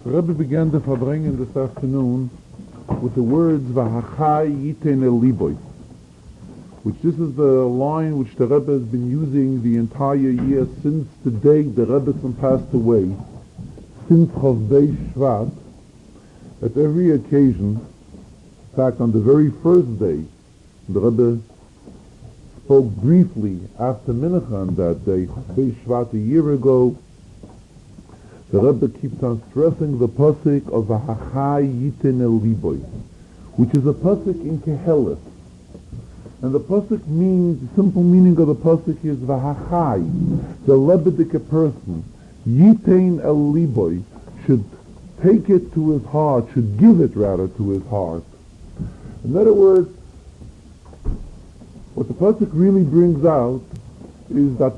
The Rebbe began the Farbrengen this afternoon with the words "V'hachai yiten el liboy," which this is the line which the Rebbe has been using the entire year since the day the Rebbetzin passed away, since Chavdei Shvat. At every occasion, in fact on the very first day, the Rebbe spoke briefly after Mincha on that day, Chavdei Shvat a year ago. The Rebbe keeps on stressing the pasuk of V'hachai yiten el liboy, which is a pasuk in Kehelis. And the pasuk means, the simple meaning of the pasuk is V'hachai, the lebedike person, yiten el liboy, should take it to his heart, should give it rather to his heart. In other words, what the pasuk really brings out is that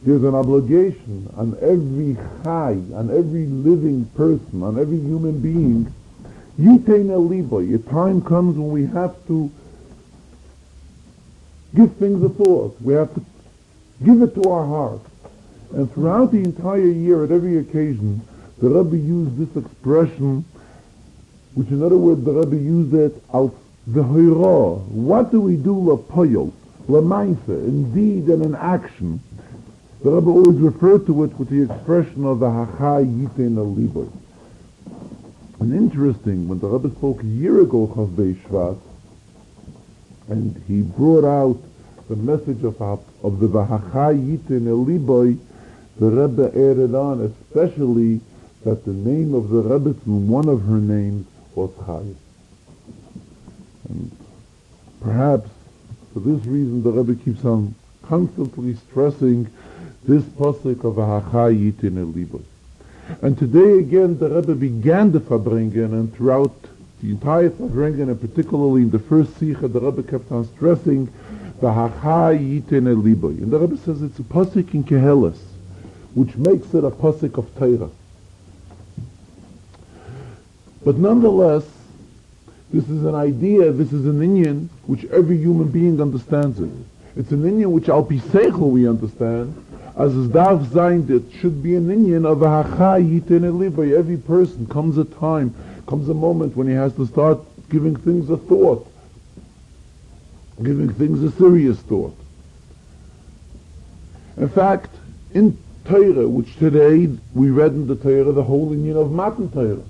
there's an obligation on every chai, on every living person, on every human being. Yitein el liboy. A time comes when we have to give things a thought. We have to give it to our heart. And throughout the entire year, at every occasion, the Rebbe used this expression, which in other words, the Rebbe used it out the hoira. What do we do lapoyol, lamaisa, indeed and in action? The Rebbe always referred to it with the expression of the V'hachai yitein el liboy. And interesting, when the Rebbe spoke a year ago, Chavdei Shvat, and he brought out the message of the V'hachai yitein el liboy, the Rebbe added on especially that the name of the Rebbetzin, one of her names, was Chai. And perhaps for this reason the Rebbe keeps on constantly stressing this pasuk of V'hachai yitein el liboy. And today again the Rebbe began the Farbrengen, and throughout the entire Farbrengen, and particularly in the first Sikha, the Rebbe kept on stressing V'hachai yitein el liboy. And the Rebbe says it's a pasuk in Kehelis, which makes it a pasuk of Torah. But nonetheless, this is an idea, this is an inyan which every human being understands it. It's an inyan which al pi seichel we understand, as is darf sein, it should be an inyan of V'hachai yitein el liboy. Every person comes a time, comes a moment when he has to start giving things a thought, giving things a serious thought. In fact, in Torah, which today we read in the Torah, the whole inyan of Matan Torah.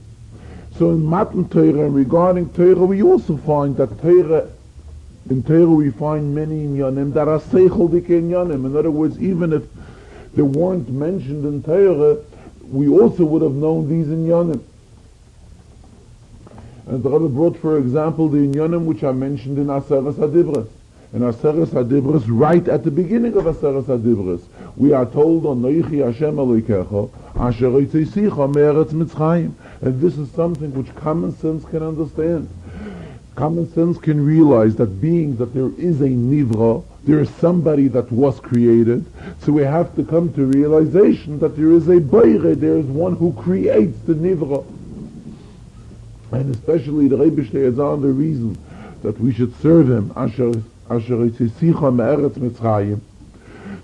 So in Matan Torah, and regarding Torah, we also find that in Torah we find many inyanim that are seichel dik inyanim. In other words, even if they weren't mentioned in Torah, we also would have known these inyanim. And the Rebbe brought, for example, the inyanim which are mentioned in Aseres HaDibros. In Aseres HaDibros, right at the beginning of Aseres HaDibros, we are told on Noichi Hashem Elokecha Asher Hotzeisecha Me'eretz Mitzrayim. And this is something which common sense can understand. Common sense can realize that being that there is a nivra, there is somebody that was created, so we have to come to realization that there is a boire, there is one who creates the nivra. And especially the Rebbe is on the reason that we should serve him, Asher Hotzeisecha Me'eretz Mitzrayim.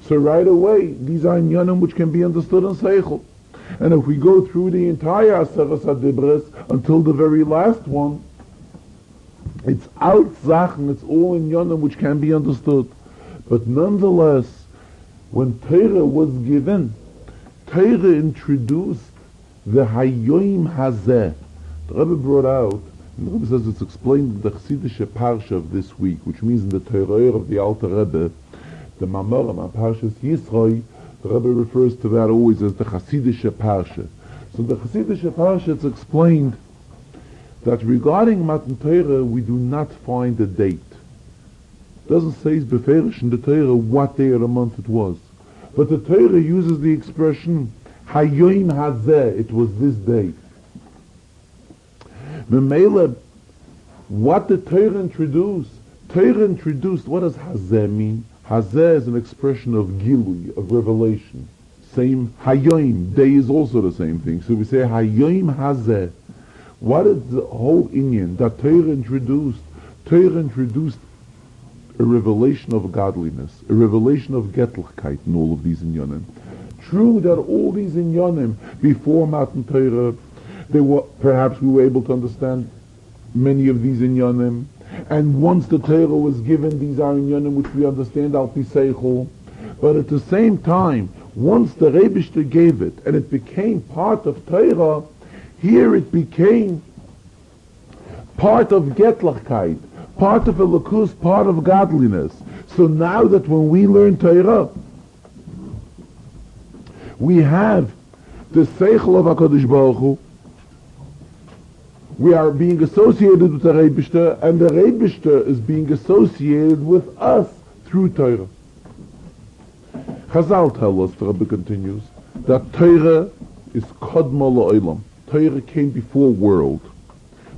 So right away, these are inyanim which can be understood in seichel. And if we go through the entire Aseres HaDibros until the very last one, it's alt Sachen, it's all inyanim which can be understood. But nonetheless, when Torah was given, Torah introduced the Hayoim Hazeh. The Rebbe brought out, and the Rebbe says it's explained in the Chassidische Parsha of this week, which means in the Torah of the Alter Rebbe, the Mamorim on Parshas Yisro, the Rebbe refers to that always as the Chassidische Parsha. So the Chassidische Parsha, it's explained that regarding Matan Torah, we do not find a date. It doesn't say beferish in the Torah what day of the month it was. But the Torah uses the expression, Hayoim Hazeh, it was this day. Memele, what the Torah introduced, what does Hazeh mean? Hazeh is an expression of gilui, of revelation. Same Hayoim, day is also the same thing. So we say Hayoim Hazeh. What is the whole inyan that Torah introduced? Torah introduced a revelation of godliness, a revelation of Getlichkeit in all of these inyanim. True that all these inyanim before Matan Torah, Perhaps we were able to understand many of these inyanim. And once the Torah was given, these are inyanim which we understand al pi seichel. But at the same time, once the Rebishter gave it and it became part of Torah, here it became part of Getlachkeit, part of Elokus, part of godliness. So now that when we learn Torah, we have the Seichel of HaKadosh Baruch Hu, we are being associated with the Rebishter, and the Rebishter is being associated with us through Torah. Chazal tell us, the Rebbe continues, that Torah is Kodma La'olam. Torah came before world.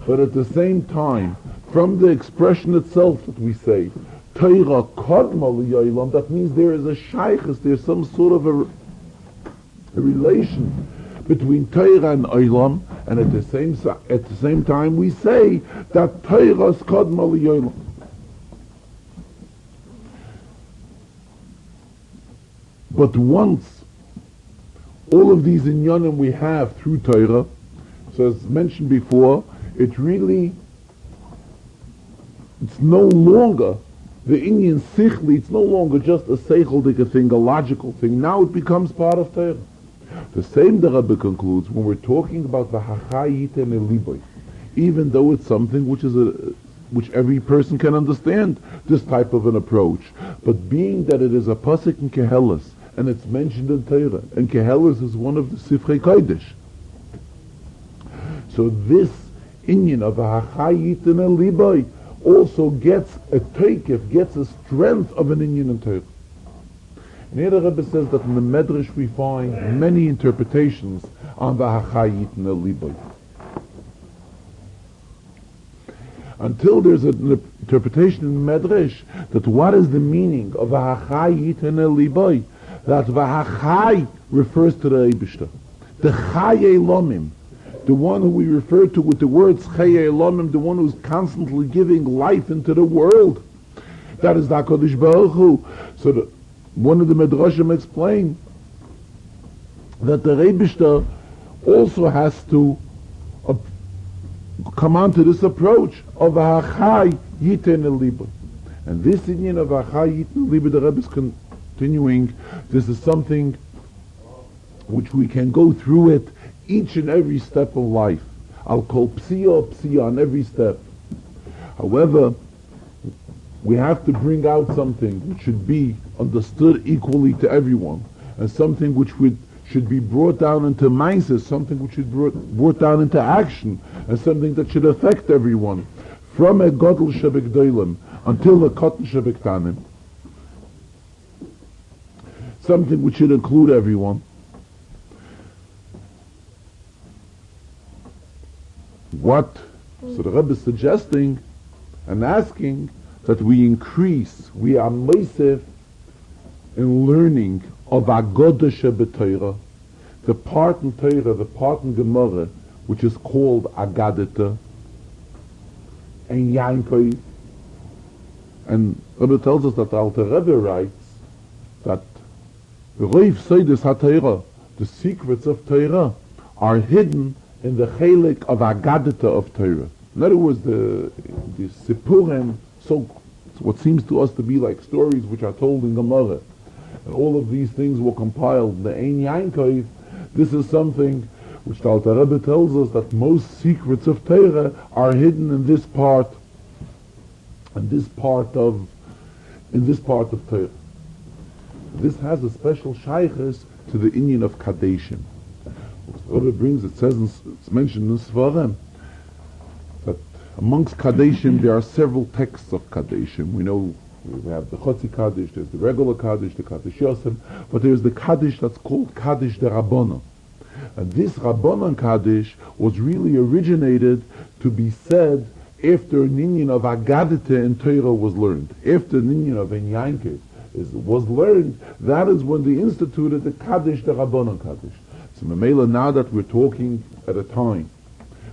But at the same time, from the expression itself that we say, Torah Kodma La'olam, that means there is a shaykhus, there's some sort of a relation between Torah and Olam, and at the same time we say that Torah is Kodma La'olam. But once all of these inyanim we have through Torah, so as mentioned before, it's no longer the inyan sichli, it's no longer just a seicheldik thing, a logical thing. Now it becomes part of Torah. The same the Rebbe concludes when we're talking about the hachayit and eliboy, even though it's something which every person can understand, this type of an approach. But being that it is a pasuk in Kehelis, and it's mentioned in Torah, and Kehelis is one of the Sifrei Kodesh. So this inyan of a hachayit and eliboy also gets a teikif, gets a strength of an inyan in Torah. And here the Rebbe says that in the Medrash we find many interpretations on the hachayit and eliboy. Until there's an interpretation in Medrash that what is the meaning of a hachayit and eliboy, that v'hachay refers to the Eibishter. The Chaye Lomim, the one who we refer to with the words Chaye Lomim, the one who's constantly giving life into the world. That is the HaKadosh Baruch Hu. So one of the Medrashim explain that the Eibishter also has to come on to this approach of Hachai Yiten Eliba. And this inyan of Hachai Yiten Eliba, the Rebbe is continuing, this is something which we can go through it each and every step of life. I'll call psiya on every step. However, we have to bring out something which should be understood equally to everyone, and something which should be brought down into mindset, something which should be brought down into action, and something that should affect everyone, from a Godel Shebekdolim until a Kotten Shebektanim. Something which should include everyone. What? So the Rebbe is suggesting and asking that we increase, we are meisef in learning of Agoda Shebetayra, the part in Torah, the part in Gemara, which is called Agadita, and Yankoi. And Rebbe tells us that Alter Rebbe writes that Roiv Seides HaTorah, the secrets of Torah, are hidden in the chelik of Agadita of Torah. In other words, the Sipurim, so what seems to us to be like stories which are told in Gemara, and all of these things were compiled in the Ein Yankov. This is something which the Alter Rebbe tells us that most secrets of Torah are hidden in this part, of Torah. This has a special shaykhus to the inyan of Kadeshim. The Rebbe brings, it's mentioned in Svarim, that amongst Kadeshim there are several texts of Kadeshim. We know we have the Chotzi Kaddish, there's the regular Kaddish, the Kaddish Yosem, but there's the Kaddish that's called Kaddish de Rabbanon. And this Rabbanon Kaddish was really originated to be said after an inyan of Agadite in Torah was learned. After an inyan of Enyanke was learned, that is when they instituted the Kaddish de Rabbanon Kaddish. So Mamela, now that we're talking at a time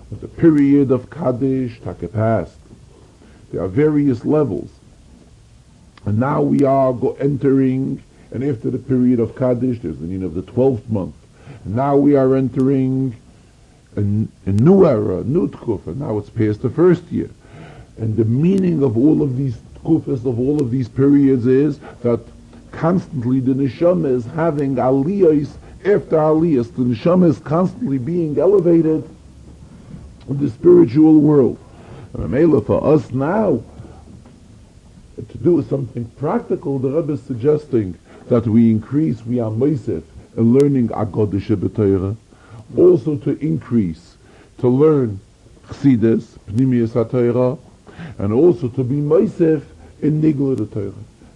with the period of Kaddish Take past, there are various levels. And now we are entering, and after the period of Kaddish, there's the meaning of the 12th month. And now we are entering a new era, a new tkufa. Now it's past the first year. And the meaning of all of these tkufas, of all of these periods, is that constantly the neshama is having aliyahs after aliyahs. The neshama is constantly being elevated in the spiritual world. And for us now, to do something practical, the Rebbe is suggesting that we are meisef in learning Agodishe B'Torah, also to increase, to learn Chassidus, Pnimiyas HaTorah, and also to be meisef in Nigla Torah.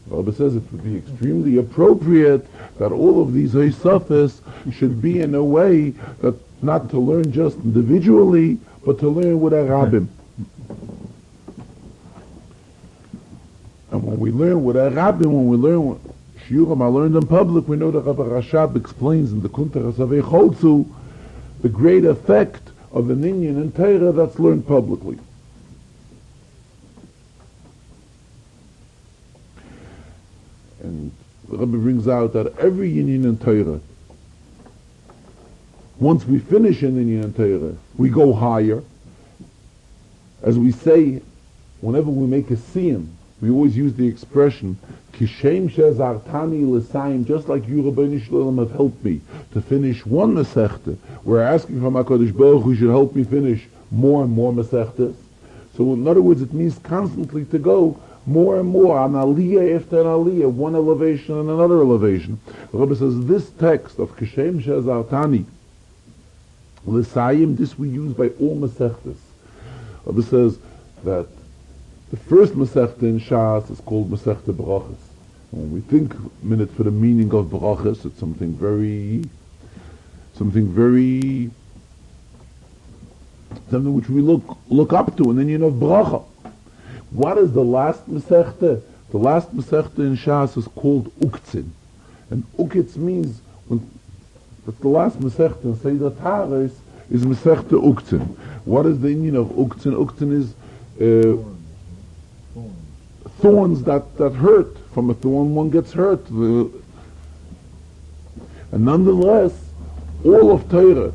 The Rebbe says it would be extremely appropriate that all of these Hosafos should be in a way that not to learn just individually, but to learn with a rabbim. And when we learn with a rabbin, when we learn shiurim are learned in public, we know that Rabbi Rashab explains in the Kunter Hasavei Cholzu the great effect of an Inyan in Torah that's learned publicly. And the Rebbe brings out that every Inyan in Torah, once we finish an Inyan in Torah, we go higher. As we say, whenever we make a siyum, we always use the expression, Kishem Shezartani L'Sayim, just like you, Rabbeinu Shalom, have helped me to finish one Masechta. We're asking from HaKadosh Baruch Hu should help me finish more and more Masechtas. So in other words, it means constantly to go more and more, an aliyah after an aliyah, one elevation and another elevation. The Rebbe says this text of Kishem Shezartani L'Sayim, this we use by all Masechtas. The Rebbe says that the first Masechta in Shas is called Masechta Brachas. When we think a minute for the meaning of Brachas, it's something which we look up to, and then you know Bracha. What is the last Masechta? The last Masechta in Shas is called Uktzin. And Ukitz means, that's the last Masechta in Seder Taharos, is Masechta Uktzin. What is the meaning of Uktzin? Uktzin is thorns that hurt. From a thorn one gets hurt. And nonetheless, all of Torah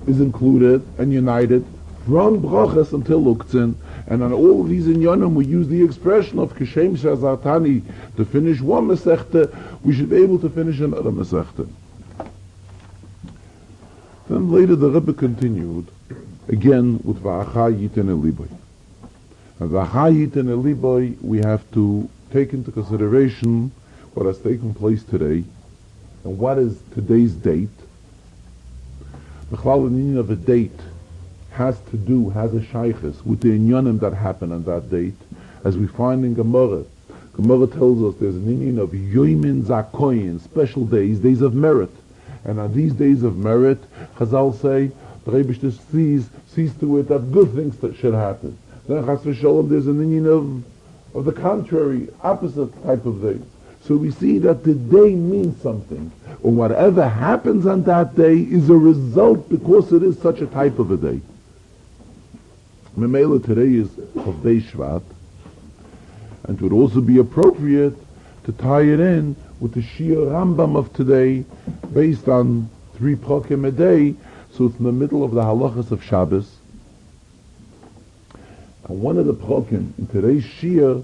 is included and united from Brachas until Uktzin. And on all of these inyanim we use the expression of Kishem Shazartani. To finish one Masechta, we should be able to finish another Masechta. Then later the Rebbe continued, again with V'acha Yiten Eliboy. And V'acha Yiten Eliboy, we have to take into consideration what has taken place today, and what is today's date. The Chalal meaning of a date has a shaykhis with the inyanim that happened on that date, as we find in Gemara. Gemara tells us there's an inyan of yoimin zakoyin, special days of merit. And on these days of merit, Chazal say, the Rebbe sees to it that good things that should happen. Then Chas v'sholom, there's an inyan of the contrary, opposite type of day. So we see that the day means something. Or whatever happens on that day is a result because it is such a type of a day. Memela today is Chavdei Shvat, and it would also be appropriate to tie it in with the Shir Rambam of today, based on 3 prakim a day, so it's in the middle of the halachas of Shabbos. And one of the prakim in today's Shir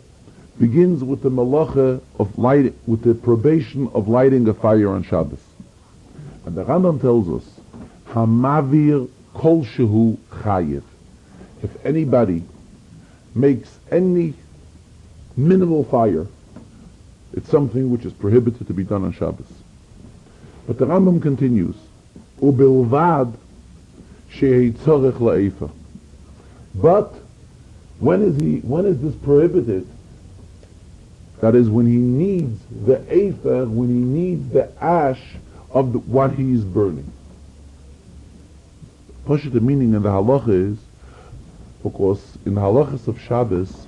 begins with the malacha of light, with the probation of lighting a fire on Shabbos. And the Rambam tells us, Hamavir kol shehu chayiv. If anybody makes any minimal fire, it's something which is prohibited to be done on Shabbos. But the Rambam continues, Ubilvad shehi tzorech la'efa. But when is this prohibited? That is when he needs the efer, when he needs the ash of what he is burning. Pashut, the meaning in the halacha is, because in the halachas of Shabbos,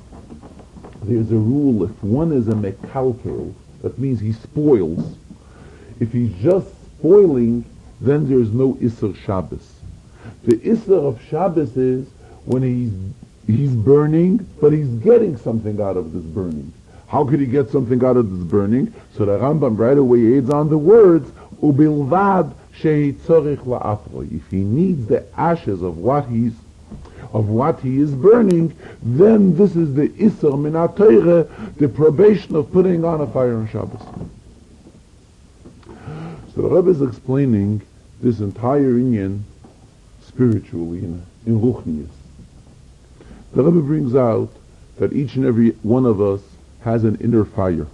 there's a rule, if one is a mekalkel, that means he spoils. If he's just spoiling, then there's no Isser Shabbos. The Isser of Shabbos is when he's burning, but he's getting something out of this burning. How could he get something out of this burning? So the Rambam right away adds on the words, Ubilvad shehi tzorich la'afroi. If he needs the ashes of what he is burning, then this is the Isser min HaTorah, the probation of putting on a fire on Shabbos. So the Rebbe is explaining this entire inyan spiritually in Ruchnius. The Rebbe brings out that each and every one of us has an inner fire.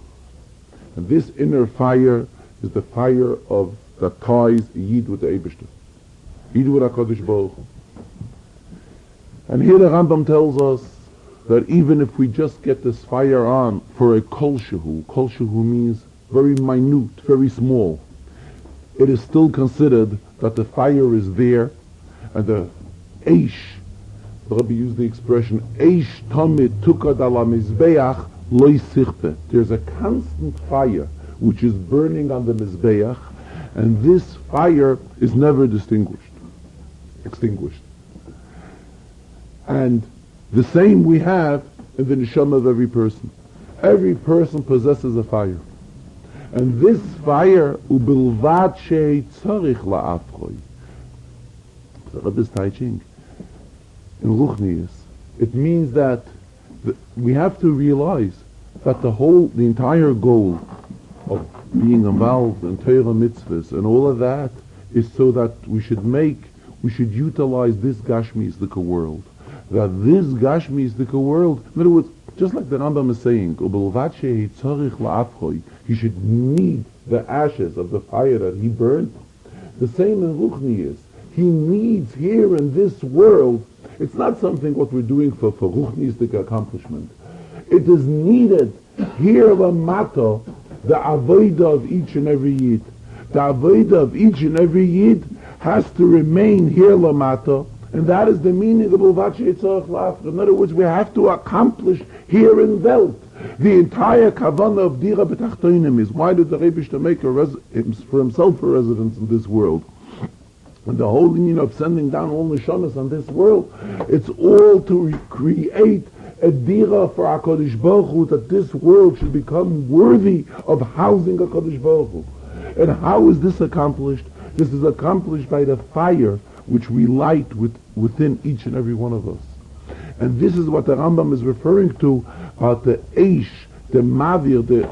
And this inner fire is the fire of that ties Yid with the Eibishter. Yid with HaKadosh Baruch Hu. And here the Rambam tells us that even if we just get this fire on for a kol shehu means very minute, very small, it is still considered that the fire is there, and the eish, the Rebbe used the expression, eish tamid tukad ala mizbeach loy sichpe. There's a constant fire which is burning on the mizbeach, and this fire is never extinguished. And the same we have in the neshama of every person. Every person possesses a fire. And this fire, ubilvat shei tzorich la'afroi. The Rebbe is teaching in Ruchnius. It means that we have to realize that the entire goal of being involved in Torah mitzvahs and all of that is so that we should utilize this Gashmi-istika world. That this Gashmi-istika world, in other words, just like the Rambam is saying, he should need the ashes of the fire that he burned. The same in Ruchnius. He needs here in this world, it's not something what we're doing for Ruchniistic accomplishment. It is needed here lamato, the avodah of each and every Yid. The avodah of each and every Yid has to remain here lamato, and that is the meaning of Ulvat Sheitzorach La'afroi. In other words, we have to accomplish here in Welt. The entire kavanah of Dira B'Tachtoinim is, why did the Rebbe make for himself a residence in this world? And the whole union of sending down all neshamas on this world, it's all to create a dira for HaKadosh Baruch Hu, that this world should become worthy of housing HaKadosh Baruch Hu. And how is this accomplished? This is accomplished by the fire which we light within each and every one of us. And this is what the Rambam is referring to, the eish, the mavir, the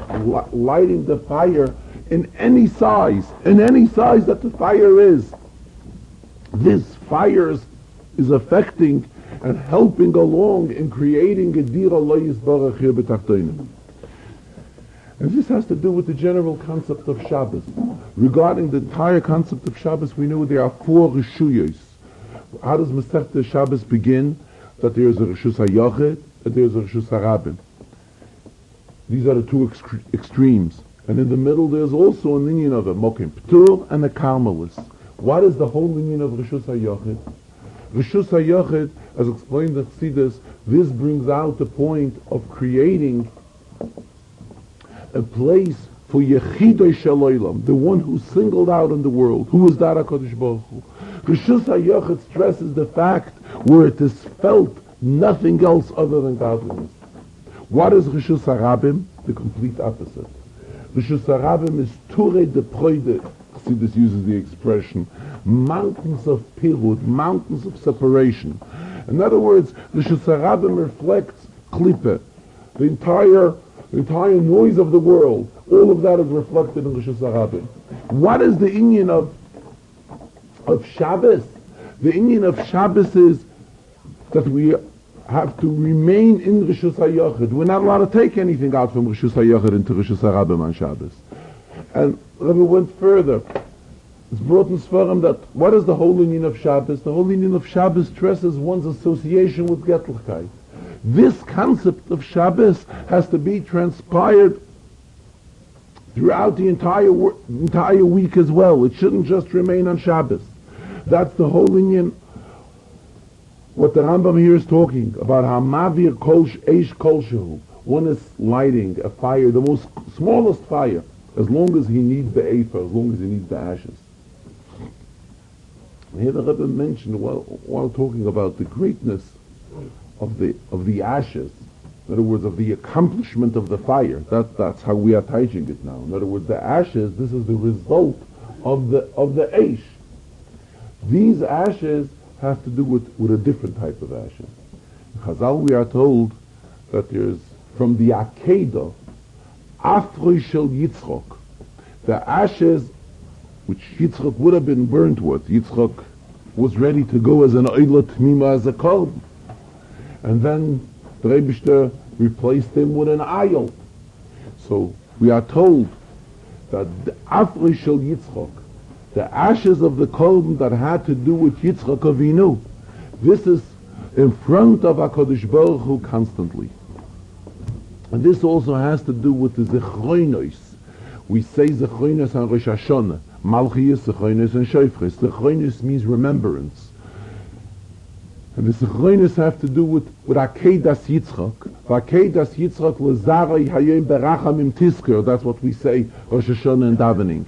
lighting the fire in any size that the fire is. This fire is affecting and helping along in creating a dira lo yisbarach here b'tachtonim. And this has to do with the general concept of Shabbos. Regarding the entire concept of Shabbos, we know there are 4 reshuyos. How does Masechta Shabbos begin? That there is a Reshus HaYochid and there is a Reshus HaRabim. These are the 2 extremes. And in the middle there's also an union of a Mokim Ptur and a Karmelis. What is the whole union of Reshus HaYochid? Reshus HaYochid, as explained in Chassidus, this brings out the point of creating a place for Yechidoi Shel Olam, the one who singled out in the world. Who is that HaKadosh Baruch Hu? Reshus HaYochid stresses the fact where it is felt nothing else other than godliness. What is Reshus HaRabim? The complete opposite. Reshus HaRabim is Ture de Proide. Chassidus uses the expression, mountains of pirut, mountains of separation. In other words, Reshus HaRabim reflects Klippe, the entire noise of the world. All of that is reflected in Reshus HaRabim. What is the inyan of Shabbos? The inyan of Shabbos is that we have to remain in Reshus HaYochid. We're not allowed to take anything out from Reshus HaYochid into Reshus HaRabim on Shabbos. And Rebbe went further. It's brought in Sfarim that what is the whole inyan of Shabbos? The whole inyan of Shabbos stresses one's association with Getlichkeit. This concept of Shabbos has to be transpired throughout the entire week as well. It shouldn't just remain on Shabbos. That's the whole inyan. What the Rambam here is talking about, Hamavir Eish Kolshehu. One is lighting a fire, the most smallest fire, as long as he needs the Eifer, as long as he needs the ashes. And here the Rebbe mentioned, while talking about the greatness of the ashes, in other words, of the accomplishment of the fire, that's how we are teaching it now. In other words, the ashes, this is the result of the Eish. These ashes have to do with a different type of ashes. In Chazal we are told that there's, from the Akedah, Afroi Shel Yitzchok, the ashes which Yitzchok would have been burnt with. Yitzchok was ready to go as an Oila Tmima, as a Kolb. And then the Rebishter replaced him with an Ayel. So we are told that the Afroi Shel Yitzchok, the ashes of the Kolb that had to do with Yitzchok Avinu, this is in front of HaKadosh Baruch Hu constantly. And this also has to do with the Zechroinos. We say Zechroinos on Rosh Hashanah, Malchiyas, Zechroinos, and Shofres. Zechroinos means remembrance. And the Zechroinos have to do with Akedas Yitzchak. Akedas Yitzchak L'Zarei Hayom Berachamim Tisker. That's what we say Rosh Hashanah and davening.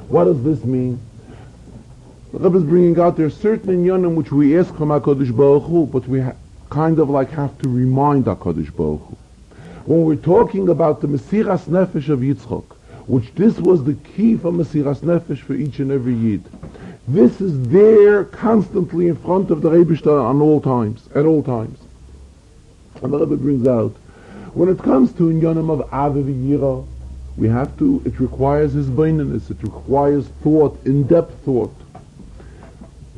What does this mean? The Rebbe is bringing out there certain inyanim which we ask from HaKadosh Baruch Hu, but we kind of like have to remind HaKadosh Baruch Hu. When we're talking about the Mesiras Nefesh of Yitzchak, which this was the key for Mesiras Nefesh for each and every Yid, this is there constantly in front of the Rebishter at all times. And the Rebbe brings out, when it comes to inyanim of Ava v'Yira, we have to, it requires his beinanus, it requires thought, in-depth thought.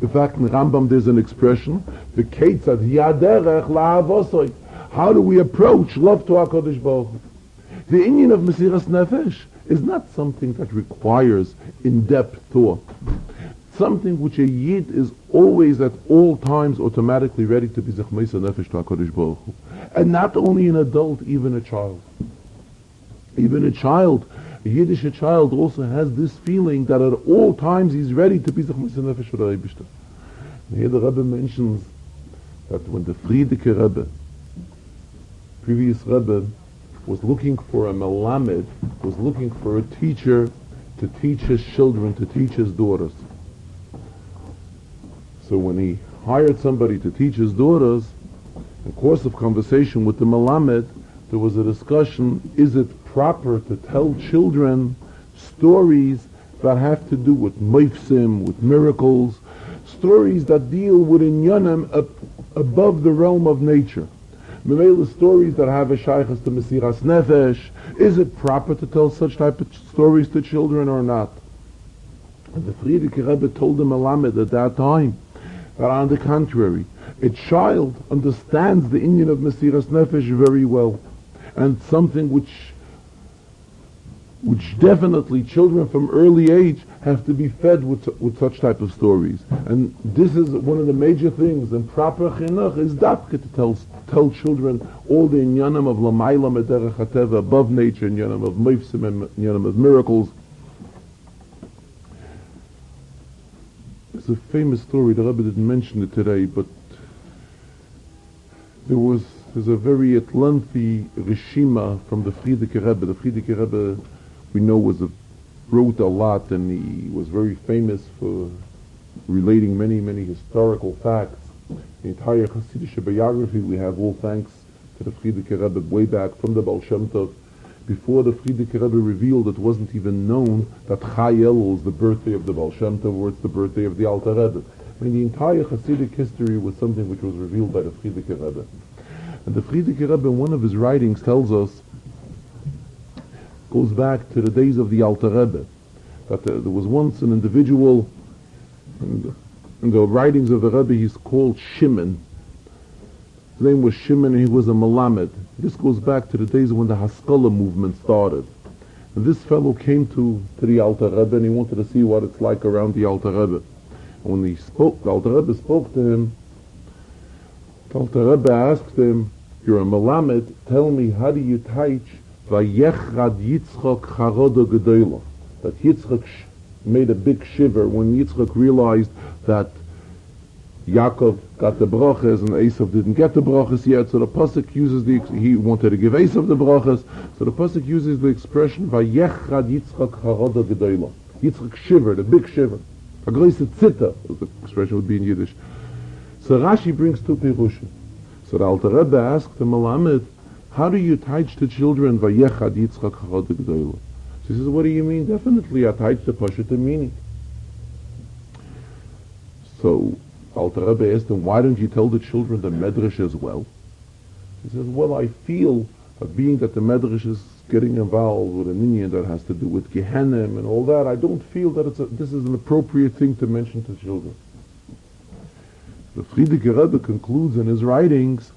In fact, in Rambam there's an expression, the Ketzad Yaderech La'avosoi. How do we approach love to HaKadosh Baruch Hu? The inyan of Mesiras Nefesh is not something that requires in-depth thought. Something which a Yid is always at all times automatically ready to be Zechmeisa Nefesh to HaKadosh Baruch Hu. And not only an adult, even a child. Even a child, a Yiddish child also has this feeling that at all times he's ready to be Zechmeisa Nefesh for the Rebishter. Here the Rebbe mentions that when the Frierdiker Rebbe, previous Rebbe, was looking for a melamed, was looking for a teacher to teach his children, to teach his daughters. So when he hired somebody to teach his daughters, in course of conversation with the melamed, there was a discussion, is it proper to tell children stories that have to do with moifsim, with miracles, stories that deal with inyanim above the realm of nature? Memela stories that have a shaykhas to Mesiras Nefesh. Is it proper to tell such type of stories to children or not? And the Frierdiker Rebbe told the Melamed at that time that on the contrary, a child understands the inyan of Mesiras Nefesh very well, and something which definitely children from early age have to be fed with such type of stories. And this is one of the major things in proper chinuch is dafka to tell children all the inyanim of lamayla mederech hateva, above nature, inyanim of moifsim and inyanim of miracles. It's a famous story, the Rebbe didn't mention it today, but there's a very lengthy rishima from the Frierdiker Rebbe. The Frierdiker Rebbe, we know, wrote a lot, and he was very famous for relating many historical facts. The entire Hasidic biography we have all thanks to the Frierdiker Rebbe way back from the Baal Shem Tov. Before the Frierdiker Rebbe revealed, it wasn't even known that Chai Elul is the birthday of the Baal Shem Tov or it's the birthday of the Alter Rebbe. I mean, the entire Hasidic history was something which was revealed by the Frierdiker Rebbe. And the Frierdiker Rebbe, in one of his writings, tells us, goes back to the days of the Alter Rebbe, that there was once an individual, and in the writings of the Rebbe he's called Shimon. His name was Shimon, and he was a Melamed. This goes back to the days when the Haskalah movement started. And this fellow came to the Alter Rebbe, and he wanted to see what it's like around the Alter Rebbe. And when he spoke, the Alter Rebbe spoke to him. The Alter Rebbe asked him, "You're a Melamed, tell me, how do you teach Vayechrad Yitzchok Charodo Gedolah?" That Yitzchak made a big shiver when Yitzchak realized that Yaakov got the brachas and Esav didn't get the brachas yet. So the pasuk uses he wanted to give Esav the brachas. So the pasuk uses the expression Vayechrad Yitzchak Charodo Gedolah. Yitzchak shivered, a big shiver. A große Zitter, as the expression would be in Yiddish. So Rashi brings two pirushim. So the Alter Rebbe asked the Melamed, how do you teach the children Vayechad Yitzchak Charodo Gedolah? She says, what do you mean? Definitely I teach the Pashut meaning. So Alter Rebbe asked him, why don't you tell the children the Medrash as well? He says, well, I feel that being that the Medrash is getting involved with an Indian that has to do with Gehenna and all that, I don't feel that this is an appropriate thing to mention to children. The Frierdiker Rebbe concludes in his writings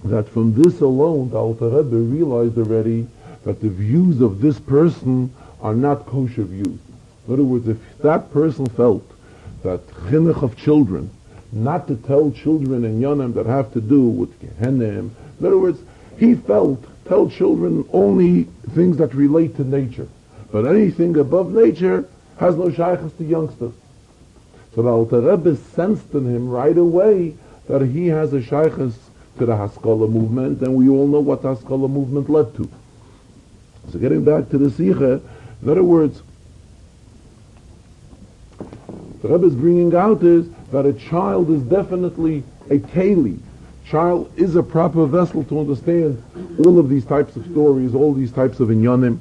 that from this alone, the Alter Rebbe realized already that the views of this person are not kosher views. In other words, if that person felt that chinuch of children, not to tell children in Yonim that have to do with Gehenna, in other words, he felt tell children only things that relate to nature, but anything above nature has no shaykhs to youngsters. So the Alter Rebbe sensed in him right away that he has a shaykhs to the Haskalah movement, and we all know what the Haskalah movement led to. So getting back to the Sikha, in other words, the Rebbe is bringing out is that a child is definitely a keli. Child is a proper vessel to understand all of these types of stories, all these types of inyanim.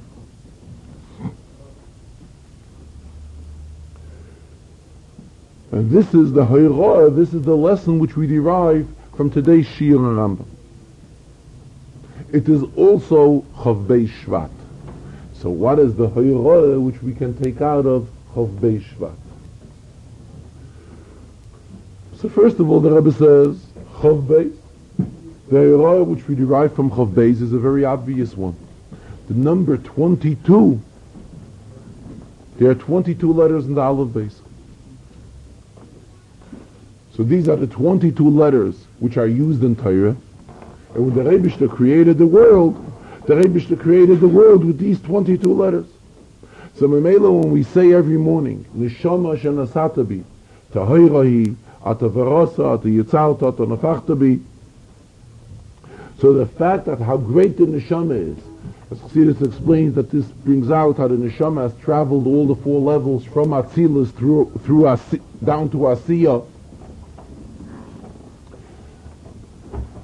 And this is the hayrah, this is the lesson which we derive from today's Shir and Rambam. It is also Chav Beis Shvat. So what is the hayrah which we can take out of Chav Beis Shvat? So first of all, the Rebbe says, Chav Beis, the hayrah which we derive from Chav Beis is a very obvious one. The number 22, there are 22 letters in the Aleph Beis. So these are the 22 letters which are used in Torah. And when the Rebbe created the world with these 22 letters. So Memela, when we say every morning, Neshama Shanasatabi, Tahirahi, Atavarasa, Atayitzalta, Atanafachtabi. So the fact that how great the Neshama is, as Chassidus explains, that this brings out how the Neshama has traveled all the four levels from Atzilus through down to Asiyah.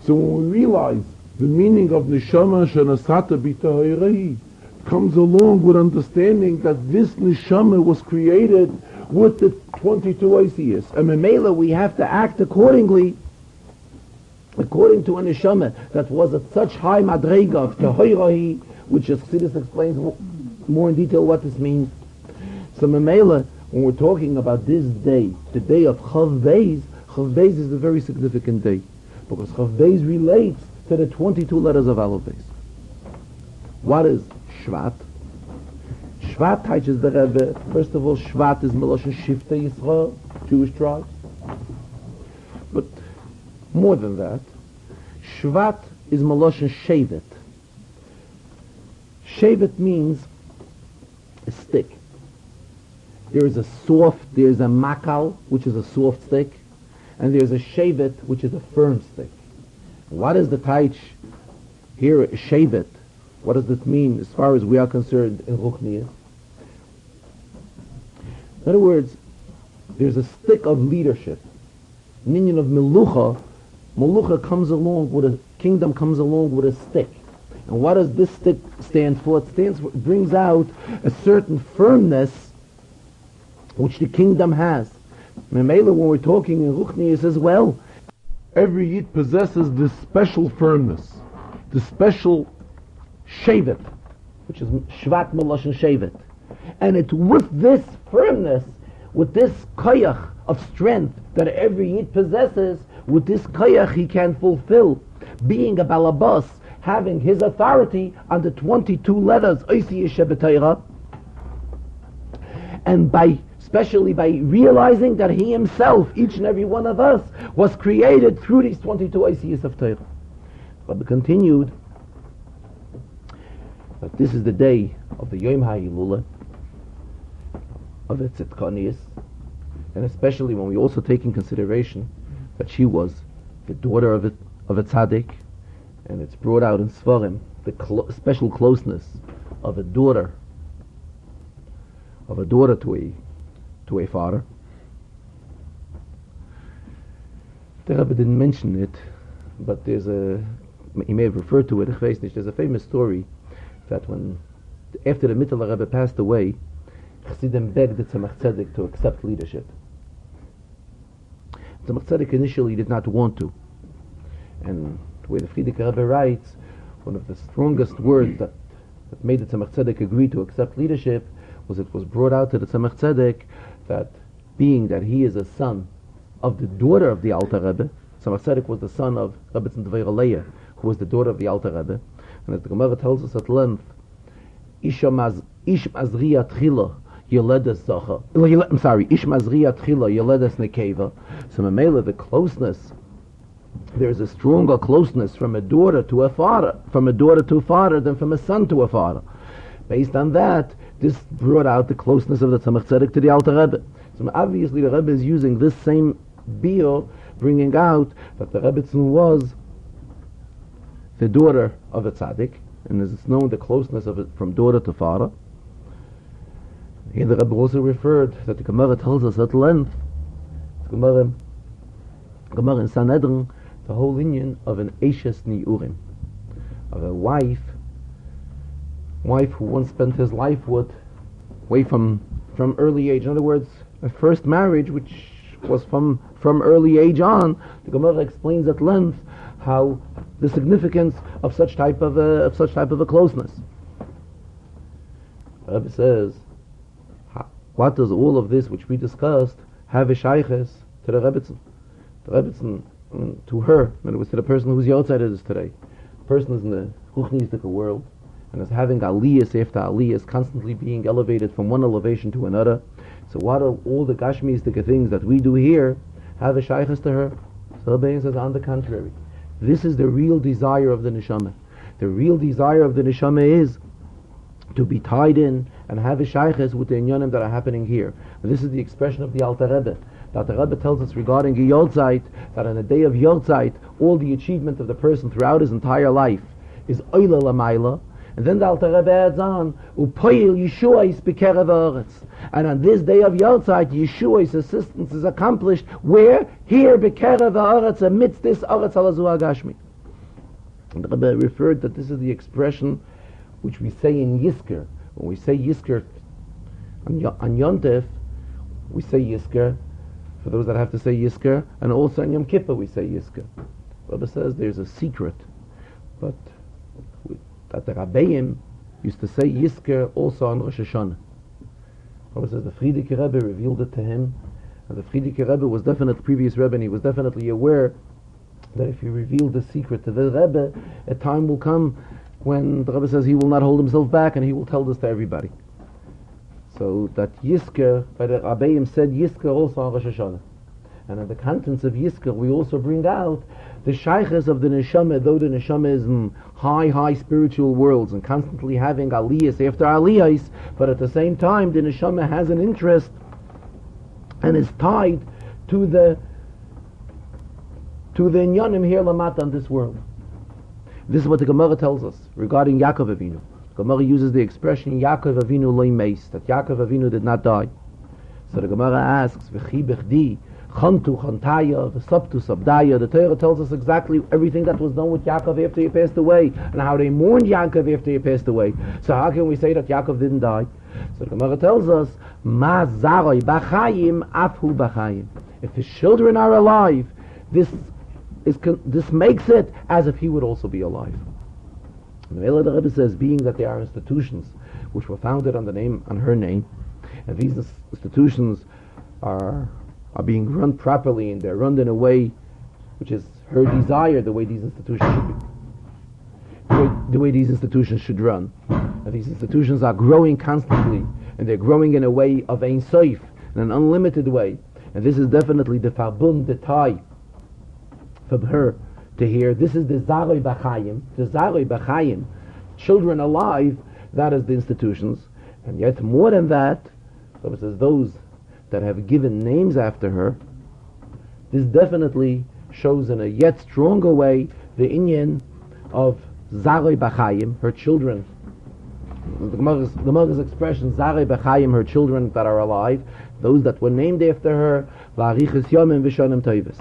So when we realize the meaning of Neshama Shanasata B'Tahirahi comes along with understanding that this Neshama was created with the 22 ICS. And Memela, we have to act accordingly, according to a Neshama that was at such high Madrega of Tahirahi, which as Chassidus explains more in detail what this means. So Memela, when we're talking about this day, the day of Chav Beis is a very significant day. Because Chav Beis relates to the 22 letters of Aleph Beis. What is Shvat? Shvat teaches the Rebbe. First of all, Shvat is Meloshen Shiftei Yisro, Jewish tribes. But more than that, Shvat is Meloshen Shevet. Shevet means a stick. There is a makal, which is a soft stick, and there's a shevet, which is a firm stick. What is the taich here, shevet? What does this mean as far as we are concerned in Ruchniah? In other words, there's a stick of leadership. Minion of Melucha comes along with a kingdom, comes along with a stick. And what does this stick stand for? It brings out a certain firmness which the kingdom has. Memela, when we're talking in Ruchniah, it says, well, every Yid possesses this special firmness, this special shevet, which is Shvat Meloshen Shevet. And it's with this firmness, with this koyach of strength that every Yid possesses, with this koyach he can fulfill, being a balabas, having his authority on the 22 letters, Oisiyah Shebetayra, and especially by realizing that he himself, each and every one of us, was created through these 22 ICS of Torah. But continued that this is the day of the Yom HaYilulah, of the Tzidkanius, and especially when we also take in consideration that she was the daughter of a tzaddik, and it's brought out in Svarim, the special closeness of a daughter to a father. The Rebbe didn't mention it, but he may have referred to it, there's a famous story that after the Mittler Rebbe passed away, Chassidim begged the Tzemach Tzedek to accept leadership. Tzemach Tzedek initially did not want to. And the way the Frierdiker Rebbe writes, one of the strongest words that made the Tzemach Tzedek agree to accept leadership was it was brought out to the Tzemach Tzedek that being that he is a son of the daughter of the Alter Rebbe, Tzemach Tzedek was the son of Rebbe Tzendveira Leah, who was the daughter of the Alter Rebbe. And as the Gemara tells us at length, Ish Mazriya Tchila Yoledes Zacha. I'm sorry, Ish Mazriya Tchila Yoledes Nekeva. So Mamela, the closeness, there's a stronger closeness from a daughter to a father, than from a son to a father. Based on that, this brought out the closeness of the Tzemach Tzedek to the Alter Rebbe. So obviously the Rebbe is using this same bio, bringing out that the Rebbetzin was the daughter of a tzaddik, and as it's known, the closeness of it from daughter to father. Here the Rebbe also referred that the Gemara tells us at length, Gemara in Sanhedrin, the whole union of an Eishes Ni'urim, of a wife who once spent his life with, away from early age. In other words, a first marriage which was from early age on. The Gemara explains at length how the significance of such type of a closeness. The Rebbe says, what does all of this which we discussed have a shayches to the Rebbetzin? The Rebbetzin, to her, in other words, to the person whose outside is today. The person is in the Ruchnistic world and is having aliyahs after aliyahs, constantly being elevated from one elevation to another. So what are all the Gashmistic things that we do here have a shayches to her? So Rebbe says, on the contrary, this is the real desire of the neshama. The real desire of the neshama is to be tied in and have a shayches with the inyanim that are happening here. And this is the expression of the Alter Rebbe. The Alter Rebbe tells us regarding a Yortzeit that on the day of Yortzeit, all the achievement of the person throughout his entire life is oila lamayla. And then the Alter Rebbe adds on, Upoyil Yeshua's b'kerev haaretz. And on this day of Yortzeit, Yeshua's assistance is accomplished where? Here b'kerev haaretz, amidst this aretz halazu hagashmi. And the Rebbe referred that this is the expression which we say in Yisker. When we say Yisker on Yontef, we say Yisker, for those that have to say Yisker, and also on Yom Kippur we say Yisker. The Rebbe says there's a secret, but that the Rabbeim used to say Yisker also on Rosh Hashanah. The Rebbe says the Frierdiker Rebbe revealed it to him, and the Frierdiker Rebbe was definitely previous Rebbe, and he was definitely aware that if he revealed the secret to the Rebbe, a time will come when the Rebbe says he will not hold himself back and he will tell this to everybody. So that Yisker, by the Rabbeim said Yisker also on Rosh Hashanah. And in the contents of Yisker we also bring out the shayches of the neshama, though the neshama is in high spiritual worlds and constantly having aliyahs after aliyahs, but at the same time the neshama has an interest and is tied to the inyanim here lamata in this world. This is what the Gemara tells us regarding Yaakov Avinu. The Gemara uses the expression Yaakov Avinu lo meis, that Yaakov Avinu did not die. So the Gemara asks, V'chi bechdi, chantu chantaya, v'sabtu sabdaya. The Torah tells us exactly everything that was done with Yaakov after he passed away, and how they mourned Yaakov after he passed away. So how can we say that Yaakov didn't die? So the Gemara tells us, Ma zaroi b'chayim, afhu b'chayim. If his children are alive, this makes it as if he would also be alive. And the Rebbe says, being that they are institutions which were founded on her name, and these institutions are being run properly, and they're run in a way which is her desire, the way these institutions should be, the way these institutions should run. And these institutions are growing constantly, and they're growing in a way of Ein Sof, in an unlimited way. And this is definitely the Farbrengen, the tie from her to here. This is the Zaroi B'chayim, children alive, that is the institutions. And yet more than that, so it says those that have given names after her, this definitely shows in a yet stronger way the inyan of Zaroi B'chayim, her children. The Gemara's expression, Zaroi B'chayim, her children that are alive, those that were named after her, V'arichas Yomim V'shonim Tovos.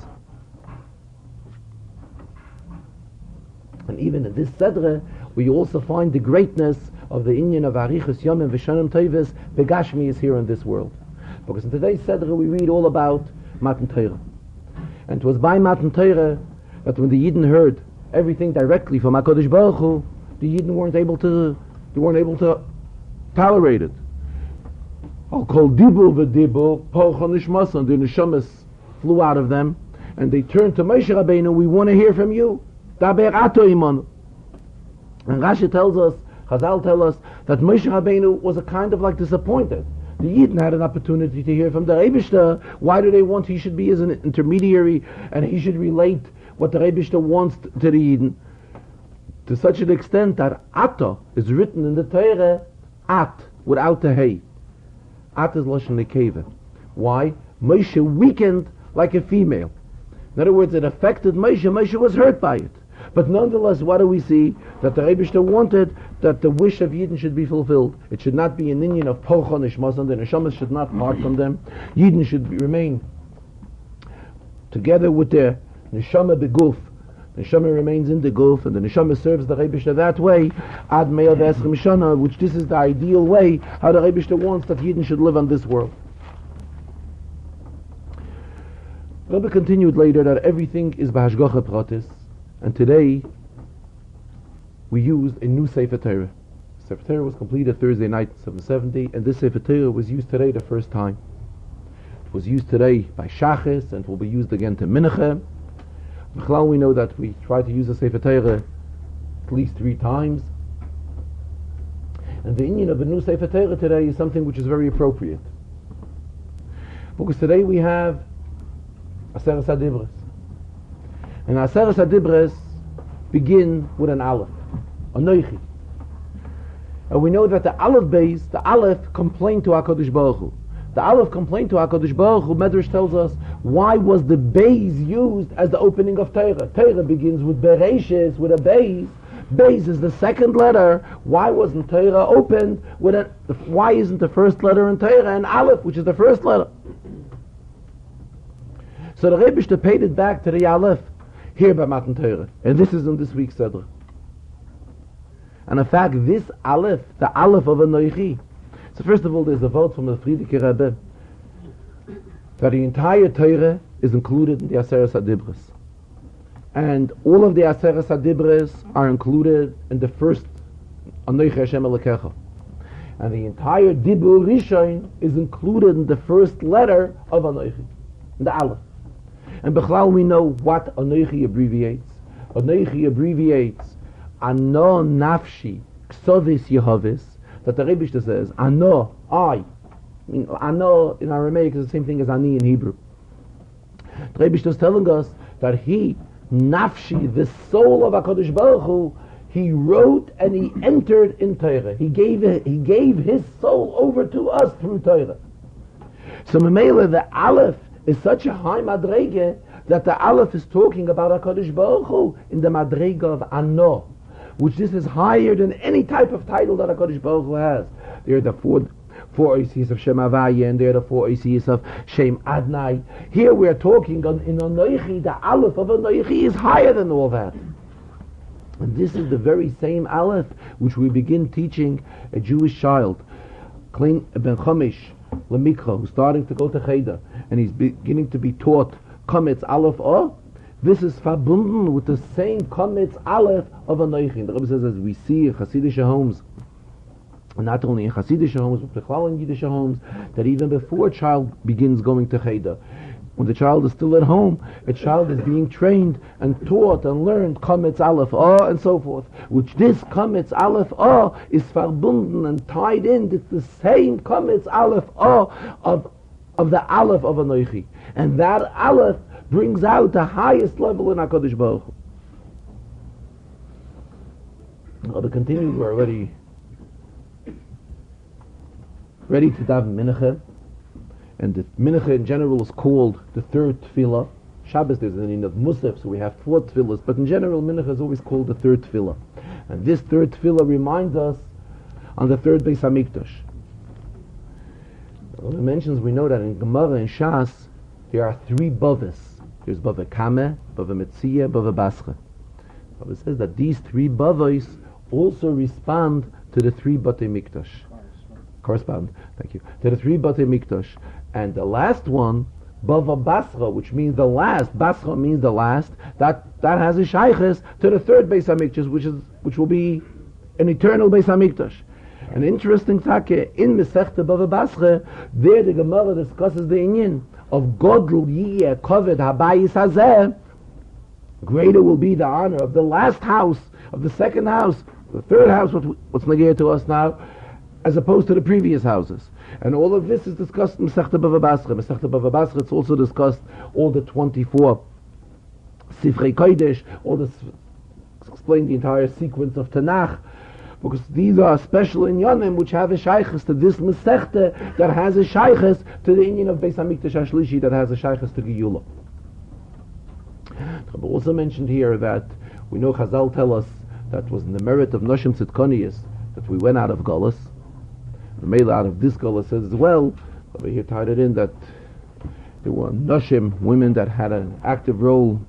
And even in this Sedre, we also find the greatness of the inyan of Arichas Yomim V'shonim Tovos, Begashmi is here in this world. Because in today's Sedre we read all about Matan Torah. And it was by Matan Torah that when the Yidden heard everything directly from HaKadosh Baruch Hu, the Yidden weren't able to tolerate it. I'll call Dibul v'Dibul, Pochon Nishmasan, the Neshamas flew out of them, and they turned to Moshe Rabbeinu, we want to hear from you. Daber ato imanu. And Rashi tells us, Chazal tell us, that Moshe Rabbeinu was a kind of like disappointed. The Yidden had an opportunity to hear from the Eibishter. Why do they want he should be as an intermediary and he should relate what the Eibishter wants to the Yidden? To such an extent that Ato is written in the Torah, At, without the Hey. At is Lashon Nekeva. Why? Moshe weakened like a female. In other words, it affected Moshe. Moshe was hurt by it. But nonetheless, what do we see? That the Eibishter wanted that the wish of Yidden should be fulfilled. It should not be an Inyan of Pochon Nishmasan. The Neshamas should not part from them. Yidden should remain together with their Neshama Beguf. The Neshama remains in the Guf, and the Neshama serves the Eibishter that way, Ad Me'el V'Esrim Shana, which this is the ideal way how the Eibishter wants that Yidden should live on this world. Rebbe continued later that everything is B'Hashgacha Pratis, and today we used a new Sefer Torah. Sefer Torah was completed Thursday night, 770, and this Sefer Torah was used today the first time. It was used today by Shachis, and it will be used again to Mincha. We know that we try to use the Sefer Torah at least 3 times. And the Inyan of the new Sefer Torah today is something which is very appropriate. Because today we have Aseres HaDibros. And Aseres HaDibros begin with an Aleph, Anoichi. And we know that the Aleph base, the Aleph complained to HaKadosh Baruch Hu. The Aleph complained to HaKadosh Baruch Hu. Medrash tells us, why was the base used as the opening of Torah? Torah begins with Bereishis, with a base. Base is the second letter. Why wasn't Torah opened with a... Why isn't the first letter in Torah an Aleph, which is the first letter? So the Rebbe paid it back to the Aleph here by Matan Torah. And this is in this week's Sedra. And in fact, this Aleph, the Aleph of Anoichi. So first of all, there's a vote from the Friedrich Rebbe that the entire Torah is included in the Aseres HaDibros. And all of the Aseres HaDibros are included in the first Anoichi Hashem Elokecha. And the entire Dibur Rishon is included in the first letter of Anoichi, the Aleph. And Bechlal we know what Anoichi abbreviates. Anoichi abbreviates Ano Nafshi Ksovis Yehovis, that the Rebbe says, Ano, I. Ano in Aramaic is the same thing as Ani in Hebrew. The Rebbe is telling us that he, Nafshi, the soul of HaKadosh Baruch Hu, he wrote and he entered in Torah. He gave his soul over to us through Torah. So Memela, the Aleph is such a high madrege that the Aleph is talking about HaKadosh Baruch Hu in the madrege of Ano, which this is higher than any type of title that HaKadosh Baruch Hu has. There are the four Oisies of Shem Havaya, and there are the 4 Oisies of Shem Adnai. Here we are talking in Anoichi, the Aleph of Anoichi is higher than all that. And this is the very same Aleph which we begin teaching a Jewish child, Ben Chomish, Lemikra, who's starting to go to Cheder, and he's beginning to be taught Kometz Aleph O. This is verbunden with the same Kometz Aleph of Anoichi. The Rebbe says, as we see in Hasidische homes, not only in Hasidische homes, but in Yiddish homes, that even before a child begins going to Cheder, when the child is still at home, a child is being trained and taught and learned Kometz Aleph O and so forth, which this Kometz Aleph O is verbunden and tied in. It's the same Kometz Aleph O of the Aleph of Anoichi. And that Aleph brings out the highest level in HaKadosh Baruch Hu. Now to continue, we're already ready to daven Mincha. And the Mincha in general is called the third tefillah. Shabbos there's an in of Musaf, so we have 4 tefillahs, but in general Mincha is always called the third tefillah. And this third tefillah reminds us on the third Beis HaMikdash. Well, it mentions, we know that in Gemara and Shas there are 3 Bavas. There's Bava Kameh, Bava Metzia, Bava Bascha. But it says that these 3 Bavos also respond to the 3 Batei Mikdash. Correspond, thank you, to the 3 Batei Mikdash. And the last one, Bava Basra, which means the last, Basra means the last, that has a shaykhis to the third Beis HaMikdash, which will be an eternal Beis HaMikdash. An interesting take in Masechta Bava Basra, there the Gemara discusses the inyan of Godl Yiyeh Koved Habayis Hazeh. Greater will be the honor of the last house, of the second house, the third house, what's negir to us now, as opposed to the previous houses. And all of this is discussed in Masechta Bava Basra. Masechta Bava Basra, it's also discussed all the 24 Sifrei Kodesh, all this, explain the entire sequence of Tanakh, because these are special inyanim which have a shaykhis to this Masechta that has a shaykhis to the inyan of Beis HaMikdash HaShlishi that has a shaykhis to Geyulah. I also mentioned here that we know Chazal tell us that was in the merit of Noshim Tzidkonius that we went out of Galus. The male out of this Galus says as well, over here tied it in, that there were Noshim, women that had an active role,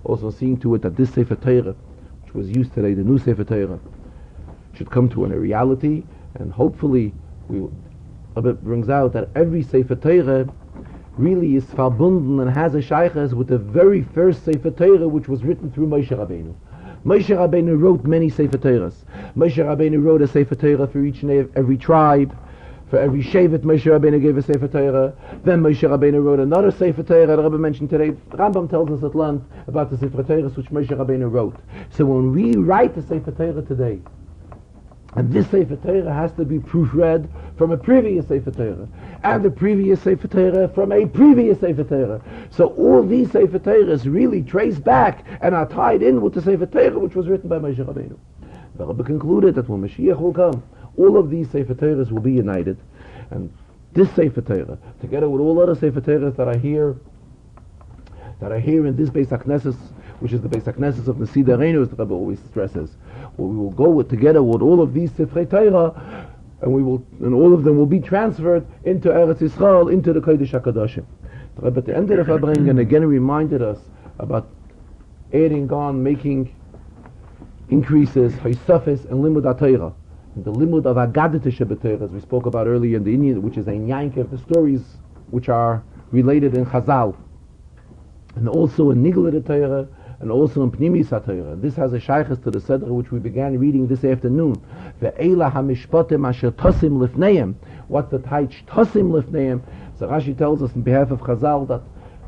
also seeing to it that this Sefer Torah, which was used today, the new Sefer Torah, should come to a reality, and hopefully it brings out that every Sefer Torah really is verbunden and has a shaykhas with the very first Sefer Torah which was written through Moshe Rabbeinu. Moshe Rabbeinu wrote many Sefer Torahs. Moshe Rabbeinu wrote a Sefer Torah for each and every tribe. For every Shevet, Moshe Rabbeinu gave a Sefer Torah. Then Moshe Rabbeinu wrote another Sefer Torah. The Rebbe mentioned today, Rambam tells us at length about the Sefer Torahs which Moshe Rabbeinu wrote. So when we write the Sefer Torah today, and this Sefer Torah has to be proofread from a previous Sefer Torah, and the previous Sefer Torah from a previous Sefer Torah. So all these Sefer Torahs really trace back and are tied in with the Sefer Torah which was written by Moshe Rabbeinu. The Rebbe concluded that when Mashiach will come, all of these Sefer Torahs will be united, and this Sefer Torah, together with all other Sefer Torahs that are here in this Beis HaKnesses, which is the Beis HaKnesses of Nasi Dareinu, as the Rebbe always stresses, well, we will go together with all of these Sifrei Torah, and all of them will be transferred into Eretz Yisrael, into the Kodesh HaKadoshim. The Rebbe at the end of the Farbrengen again reminded us about adding on, making increases, Haisafis and Limud HaTorah. The Limud of Agadah Shebetorah, as we spoke about earlier in the Indian, which is a Yankev, the stories which are related in Chazal, and also in Nigla Torah, and also in Pnimis HaTorah. This has a shaykhis to the Sedra which we began reading this afternoon. Ve'ela hamishpatim asher tosim lifneim. What's the taich tosim lifneim? So Rashi tells us in behalf of Chazal that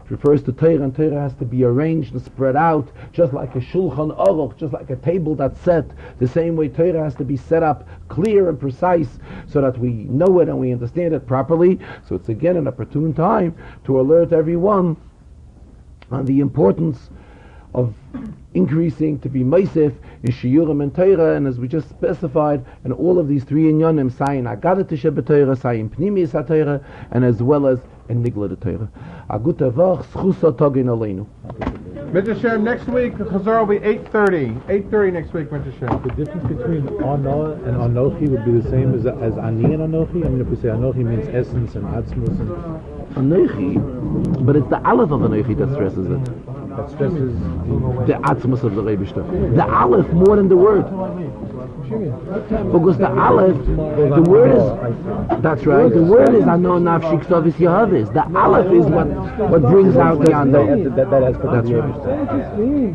it refers to Torah, and Torah has to be arranged and spread out, just like a Shulchan Aruch, just like a table that's set. The same way Torah has to be set up clear and precise so that we know it and we understand it properly. So it's again an opportune time to alert everyone on the importance of increasing to be Meisef in Shiurim and Torah, and as we just specified, and all of these three inyanim, Sayin Agadah Shebetorah, Sayin Pnimis HaTorah, and as well as in Nigla Torah. A good Tavach, Schusa Togin Aleinu. Mr. Shem, next week the Chazarah will be 8:30. 8:30 next week, Mr. Shem. The difference between Ana and Anochi would be the same as Ani and Anochi? I mean, if we say Anochi means essence and Atzmus and... Anochi, but it's the Aleph of Anochi that stresses it. That stresses the Atzmus of the Rebishter. The Aleph more than the word. Because the Aleph, the word is, that's right, the word is Ano Nafshik Sovis Yehavis. The Aleph is what brings out the Ano. That's right.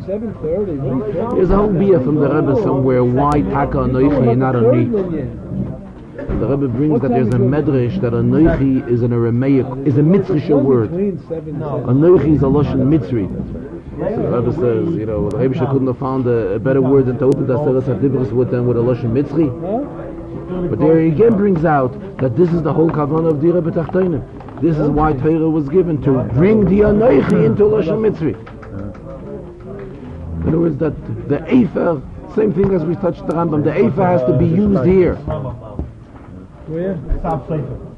7:30. There's a whole beer from the Rebbe somewhere, why Taka Anochi and not Ani. The Rebbe brings that there's a medrash that Anochi is an Aramaic, is a Mitzrische word. Anochi is a Lashon Mitzri. So the Rebbe says, the Rebbe couldn't have found a better word than to open the Aseres HaDibros with them with a Lashon Mitzri. But there he again brings out that this is the whole kavanah of the Rebbe Tachtonim. This is why Torah was given, to bring the Anochi into Lashon Mitzri. In other words, that the Efer, same thing as we touched the Rambam, the Efer has to be used here. Where?